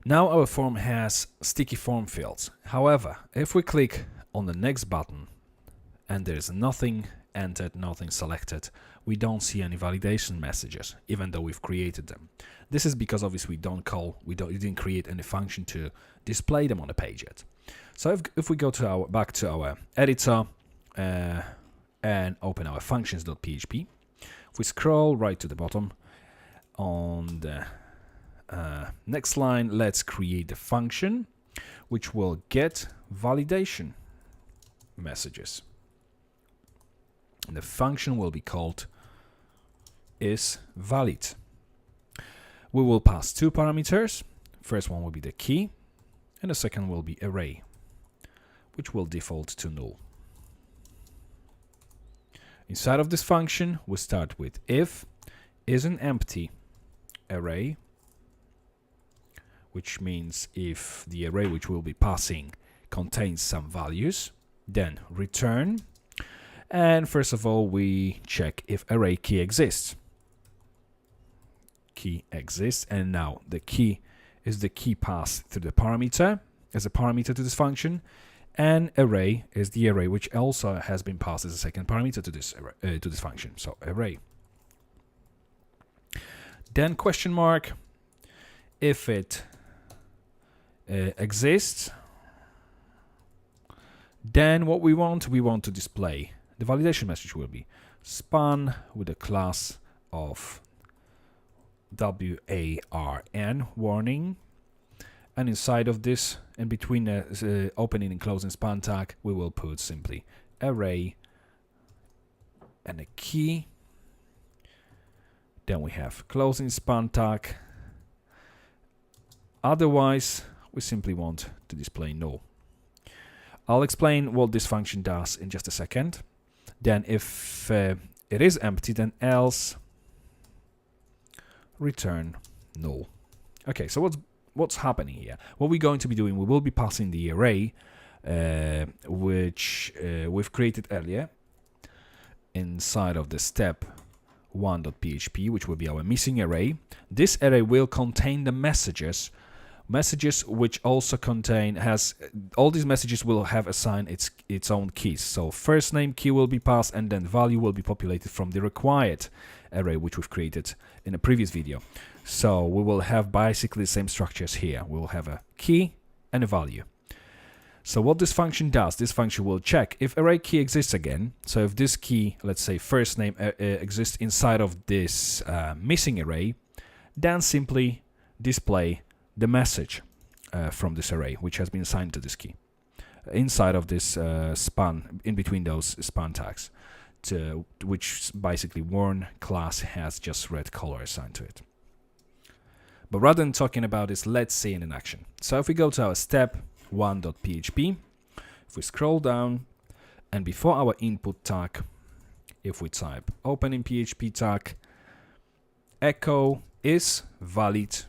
Now our form has sticky form fields. However, if we click on the next button and there's nothing entered, nothing selected, we don't see any validation messages, even though we've created them. This is because obviously we didn't create any function to display them on the page yet. So if we go to back to our editor and open our functions.php, if we scroll right to the bottom on the next line, let's create the function which will get validation messages. And the function will be called isValid. We will pass two parameters. First one will be the key, and the second will be array, which will default to null. Inside of this function, we start with if is an empty array, which means if the array which we'll be passing contains some values, then return. And first of all, we check if array key exists. Key exists, and now the key is the key passed through the parameter as a parameter to this function, and array is the array which also has been passed as a second parameter to this function. So array. Then question mark if it exists. Then what we want to display the validation message will be span with a class of WARN warning, and inside of this, in between the opening and closing span tag, we will put simply array and a key. Then we have closing span tag. Otherwise, we simply want to display null. I'll explain what this function does in just a second. Then if it is empty, then else return null. Okay, so what's happening here? What we're going to be doing, we will be passing the array which we've created earlier inside of the step 1.php, which will be our missing array. This array will contain the messages which also contain all these messages will have assigned its own keys. So first name key will be passed, and then value will be populated from the required array which we've created in a previous video. So we will have basically the same structures here. We will have a key and a value. So what this function does, this function will check if array key exists again. So if this key, let's say first name, exists inside of this missing array, then simply display the message from this array which has been assigned to this key inside of this span, in between those span tags, which basically warn class has just red color assigned to it. But rather than talking about this, let's see it in action. So if we go to our step 1.php, if we scroll down, and before our input tag, if we type open in PHP tag, echo is valid.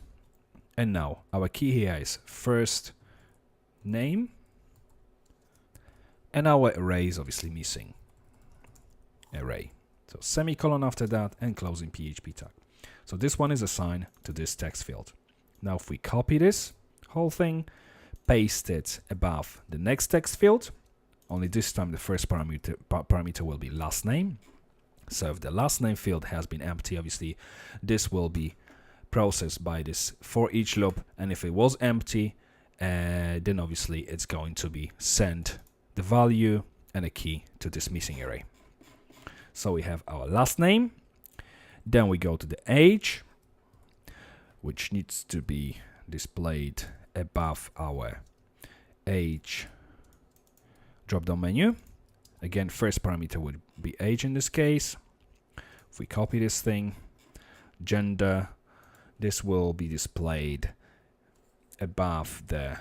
And now our key here is first name, and our array is obviously missing array. So semicolon after that and closing PHP tag. So this one is assigned to this text field. Now if we copy this whole thing, paste it above the next text field, only this time the first parameter will be last name. So if the last name field has been empty, obviously this will be processed by this for each loop, and if it was empty, then obviously it's going to be sent the value and a key to this missing array. So we have our last name, then we go to the age, which needs to be displayed above our age drop-down menu. Again, first parameter would be age in this case. If we copy this thing, gender, this will be displayed above the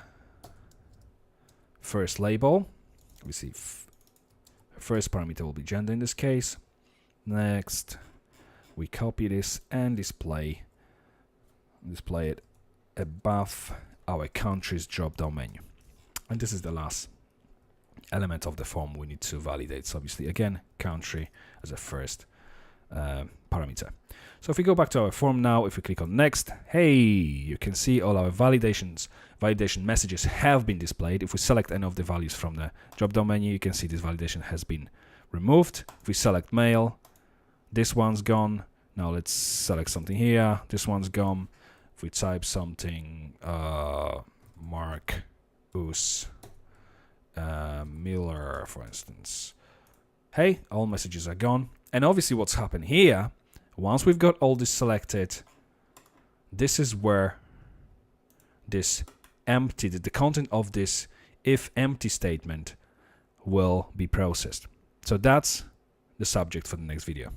first label. We see first parameter will be gender in this case. Next, we copy this and display it above our country's drop-down menu. And this is the last element of the form we need to validate. So obviously, again, country as a first parameter. So if we go back to our form now, if we click on next, hey, you can see all our validation messages have been displayed. If we select any of the values from the drop-down menu, you can see this validation has been removed. If we select mail, this one's gone. Now let's select something here. This one's gone. If we type something, Marcus Miller, for instance. Hey, all messages are gone. And obviously what's happened here, once we've got all this selected, this is where this empty, the content of this if empty statement will be processed. So that's the subject for the next video.